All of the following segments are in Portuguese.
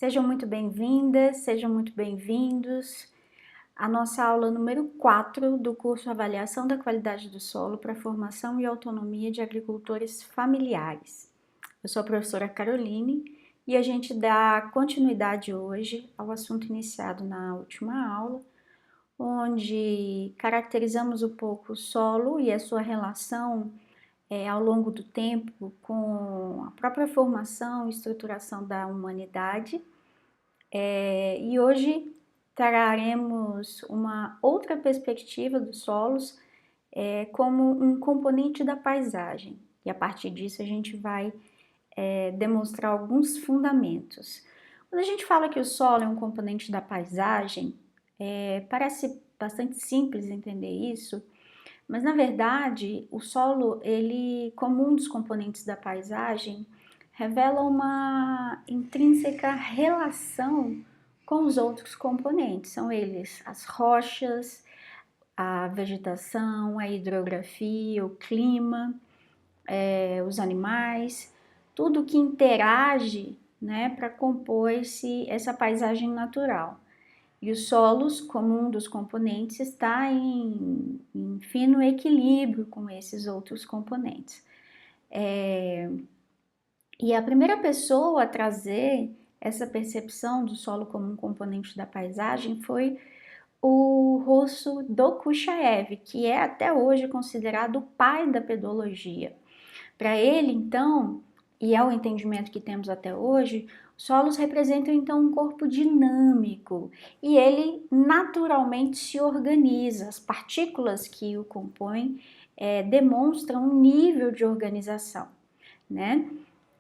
Sejam muito bem-vindas, sejam muito bem-vindos à nossa aula número 4 do curso Avaliação da Qualidade do Solo para a Formação e Autonomia de Agricultores Familiares. Eu sou a professora Caroline e a gente dá continuidade hoje ao assunto iniciado na última aula, onde caracterizamos um pouco o solo e a sua relação ao longo do tempo com a própria formação e estruturação da humanidade. E hoje traremos uma outra perspectiva dos solos como um componente da paisagem. E a partir disso a gente vai demonstrar alguns fundamentos. Quando a gente fala que o solo é um componente da paisagem, parece bastante simples entender isso, mas na verdade o solo, ele, como um dos componentes da paisagem, revela uma intrínseca relação com os outros componentes. São eles as rochas, a vegetação, a hidrografia, o clima, os animais, tudo que interage, né, para compor essa paisagem natural. E os solos, como um dos componentes, está em fino equilíbrio com esses outros componentes. E a primeira pessoa a trazer essa percepção do solo como um componente da paisagem foi o russo Dokuchaev, que é até hoje considerado o pai da pedologia. Para ele, então, e é o entendimento que temos até hoje, os solos representam então um corpo dinâmico e ele naturalmente se organiza. As partículas que o compõem demonstram um nível de organização, né?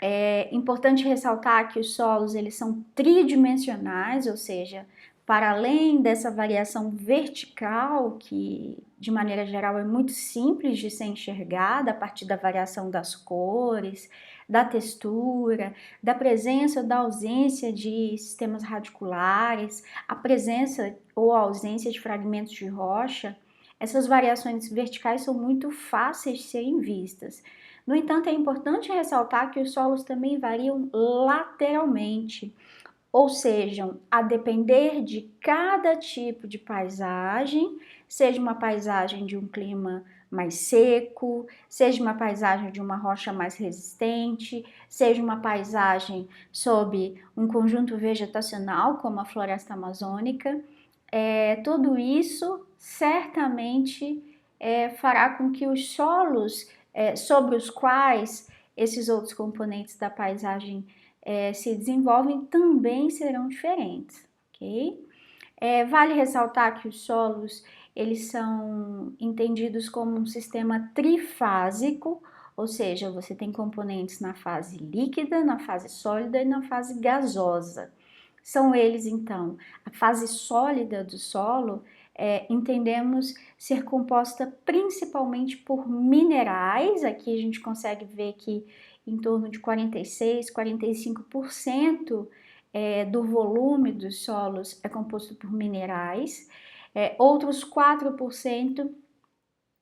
É importante ressaltar que os solos eles são tridimensionais, ou seja, para além dessa variação vertical, que de maneira geral é muito simples de ser enxergada a partir da variação das cores, da textura, da presença ou da ausência de sistemas radiculares, a presença ou a ausência de fragmentos de rocha, essas variações verticais são muito fáceis de serem vistas. No entanto, é importante ressaltar que os solos também variam lateralmente, ou seja, a depender de cada tipo de paisagem, seja uma paisagem de um clima mais seco, seja uma paisagem de uma rocha mais resistente, seja uma paisagem sob um conjunto vegetacional, como a floresta amazônica, tudo isso certamente fará com que os solos sobre os quais esses outros componentes da paisagem se desenvolvem também serão diferentes, ok? Vale ressaltar que os solos eles são entendidos como um sistema trifásico, ou seja, você tem componentes na fase líquida, na fase sólida e na fase gasosa. São eles, então, a fase sólida do solo, entendemos ser composta principalmente por minerais. Aqui a gente consegue ver que em torno de 46, 45% do volume dos solos é composto por minerais. Outros 4%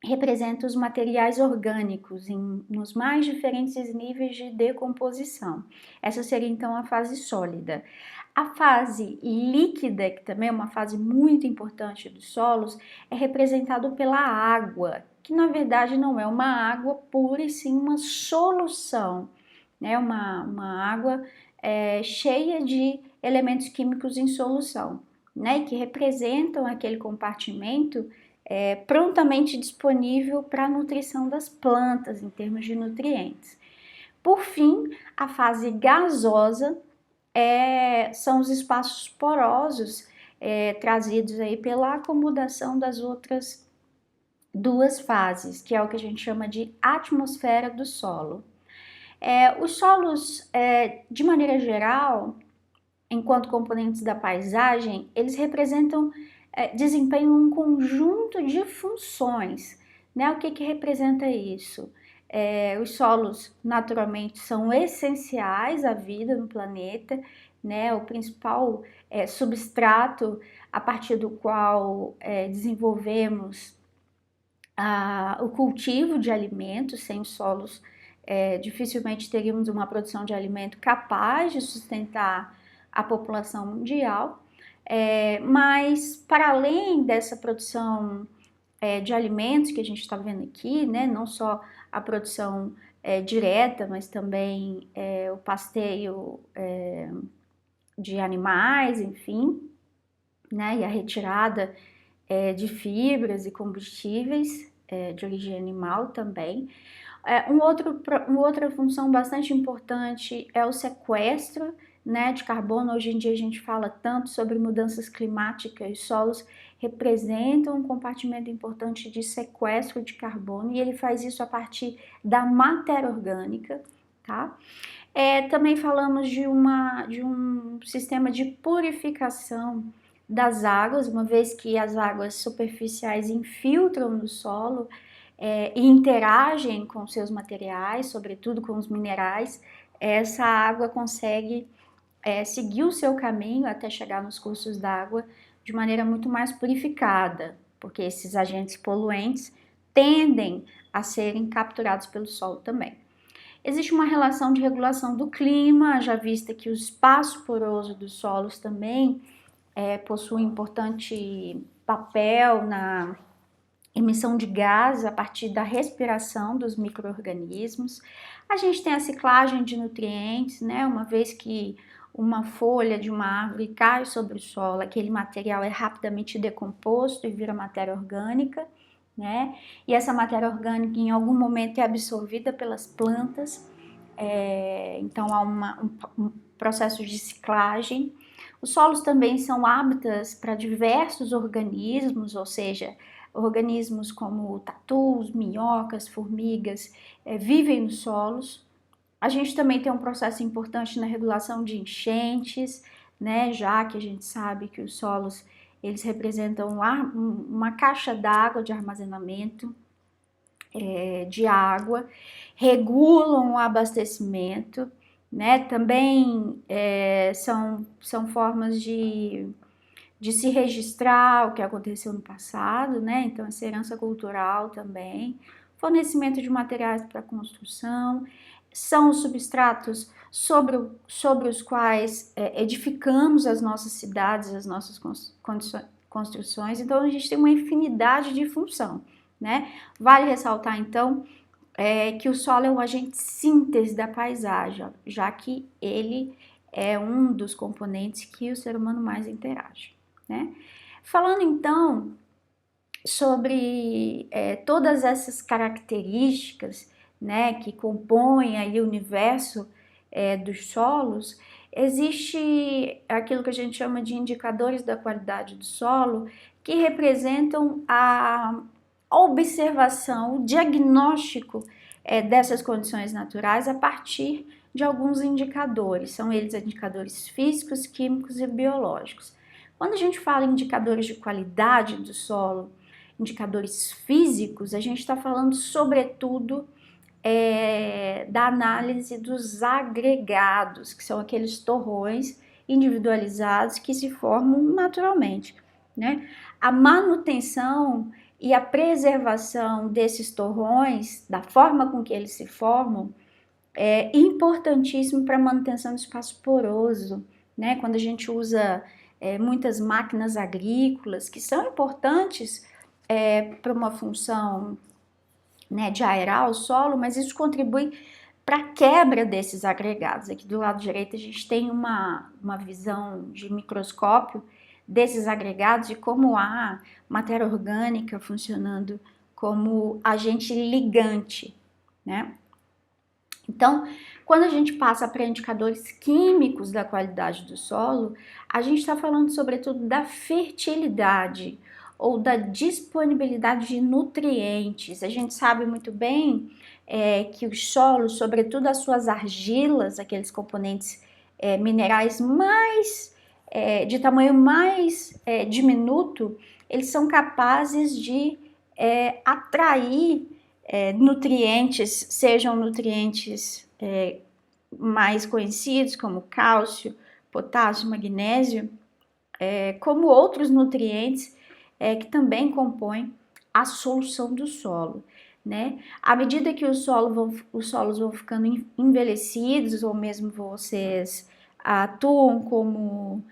representam os materiais orgânicos nos mais diferentes níveis de decomposição. Essa seria então a fase sólida. A fase líquida, que também é uma fase muito importante dos solos, é representada pela água, que na verdade não é uma água pura, e sim uma solução, né? Uma água cheia de elementos químicos em solução, né? Que representam aquele compartimento prontamente disponível para a nutrição das plantas em termos de nutrientes. Por fim, a fase gasosa são os espaços porosos trazidos aí pela acomodação das outras duas fases, que é o que a gente chama de atmosfera do solo. Os solos, de maneira geral, enquanto componentes da paisagem, eles desempenham um conjunto de funções, né? O que representa isso? Os solos, naturalmente, são essenciais à vida no planeta, né? O principal substrato a partir do qual desenvolvemos o cultivo de alimentos. Sem os solos, dificilmente teríamos uma produção de alimento capaz de sustentar a população mundial. Mas para além dessa produção de alimentos que a gente está vendo aqui, né, não só a produção direta, mas também o pasteio de animais, enfim, né, e a retirada de fibras e combustíveis de origem animal também. Uma outra função bastante importante é o sequestro, né, de carbono. Hoje em dia a gente fala tanto sobre mudanças climáticas, os solos representam um compartimento importante de sequestro de carbono e ele faz isso a partir da matéria orgânica, tá? Também falamos de um sistema de purificação das águas, uma vez que as águas superficiais infiltram no solo e interagem com seus materiais, sobretudo com os minerais, essa água consegue seguir o seu caminho até chegar nos cursos d'água de maneira muito mais purificada, porque esses agentes poluentes tendem a serem capturados pelo solo também. Existe uma relação de regulação do clima, já vista que o espaço poroso dos solos também possui importante papel na emissão de gases a partir da respiração dos micro-organismos. A gente tem a ciclagem de nutrientes, né? Uma vez que uma folha de uma árvore cai sobre o solo, aquele material é rapidamente decomposto e vira matéria orgânica, né? E essa matéria orgânica em algum momento é absorvida pelas plantas, então há um processo de ciclagem. Os solos também são hábitats para diversos organismos, ou seja, organismos como tatus, minhocas, formigas, vivem nos solos. A gente também tem um processo importante na regulação de enchentes, né? Já que a gente sabe que os solos eles representam uma caixa d'água de armazenamento de água, regulam o abastecimento, né? Também são formas de se registrar o que aconteceu no passado, né? Então, essa herança cultural também, fornecimento de materiais para construção, são os substratos sobre os quais edificamos as nossas cidades, as nossas construções. Então, a gente tem uma infinidade de função, né? Vale ressaltar, então, que o solo é um agente síntese da paisagem, já que ele é um dos componentes que o ser humano mais interage, né? Falando, então, sobre todas essas características, né, que compõem aí o universo dos solos, existe aquilo que a gente chama de indicadores da qualidade do solo, que representam a observação, o diagnóstico dessas condições naturais a partir de alguns indicadores. São eles indicadores físicos, químicos e biológicos. Quando a gente fala em indicadores de qualidade do solo, indicadores físicos, a gente está falando sobretudo da análise dos agregados, que são aqueles torrões individualizados que se formam naturalmente, né? A manutenção e a preservação desses torrões, da forma com que eles se formam, é importantíssimo para a manutenção do espaço poroso, né? Quando a gente usa muitas máquinas agrícolas, que são importantes para uma função, né, de aerar o solo, mas isso contribui para a quebra desses agregados. Aqui do lado direito a gente tem uma visão de microscópio desses agregados e como há matéria orgânica funcionando como agente ligante, né? Então, quando a gente passa para indicadores químicos da qualidade do solo, a gente está falando sobretudo da fertilidade ou da disponibilidade de nutrientes. A gente sabe muito bem que os solos, sobretudo as suas argilas, aqueles componentes minerais mais de tamanho mais diminuto, eles são capazes de atrair nutrientes, sejam nutrientes mais conhecidos como cálcio, potássio, magnésio, como outros nutrientes que também compõem a solução do solo, né? À medida que os solos vão ficando envelhecidos, ou mesmo vocês atuam como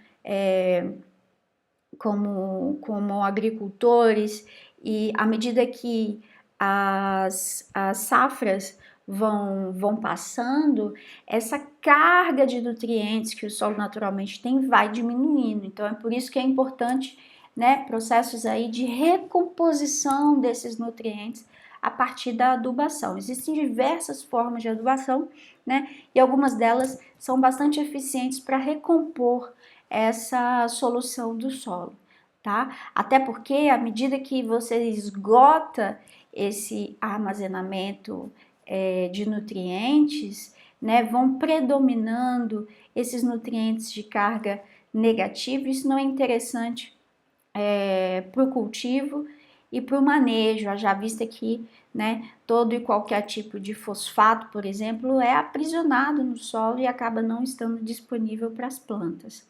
agricultores, e à medida que as safras vão passando, essa carga de nutrientes que o solo naturalmente tem vai diminuindo. Então é por isso que é importante, né, processos aí de recomposição desses nutrientes a partir da adubação. Existem diversas formas de adubação, né, e algumas delas são bastante eficientes para recompor essa solução do solo, tá? Até porque à medida que você esgota esse armazenamento de nutrientes, né, vão predominando esses nutrientes de carga negativa. Isso não é interessante para o cultivo e para o manejo, já vista que, né, todo e qualquer tipo de fosfato, por exemplo, é aprisionado no solo e acaba não estando disponível para as plantas.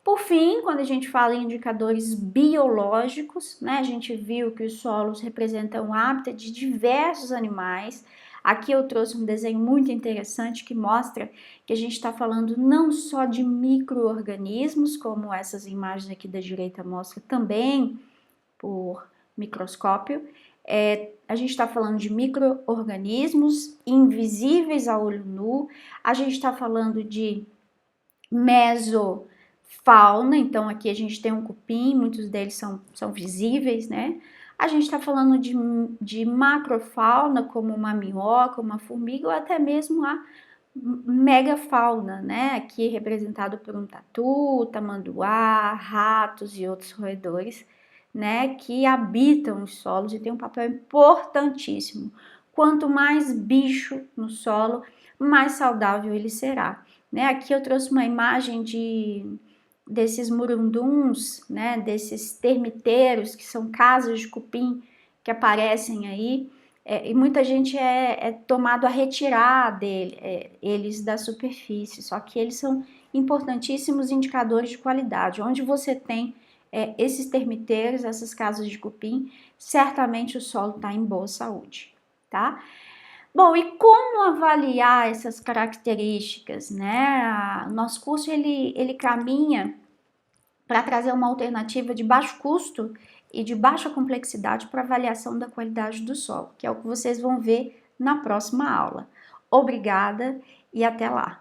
Por fim, quando a gente fala em indicadores biológicos, né, a gente viu que os solos representam o hábitat de diversos animais. Aqui eu trouxe um desenho muito interessante que mostra que a gente está falando não só de micro-organismos, como essas imagens aqui da direita mostram também por microscópio. A gente está falando de micro-organismos invisíveis a olho nu, a gente está falando de mesofauna, então aqui a gente tem um cupim, muitos deles são visíveis, né? A gente está falando de macrofauna, como uma minhoca, uma formiga, ou até mesmo a megafauna, né? Aqui representado por um tatu, tamanduá, ratos e outros roedores, né? Que habitam os solos e têm um papel importantíssimo. Quanto mais bicho no solo, mais saudável ele será, né? Aqui eu trouxe uma imagem desses murunduns, né? Desses termiteiros, que são casas de cupim que aparecem aí. E muita gente é tomado a retirar eles da superfície, só que eles são importantíssimos indicadores de qualidade. Onde você tem esses termiteiros, essas casas de cupim, certamente o solo está em boa saúde, tá? Bom, e como avaliar essas características, né? Nosso curso ele caminha para trazer uma alternativa de baixo custo e de baixa complexidade para avaliação da qualidade do solo, que é o que vocês vão ver na próxima aula. Obrigada e até lá!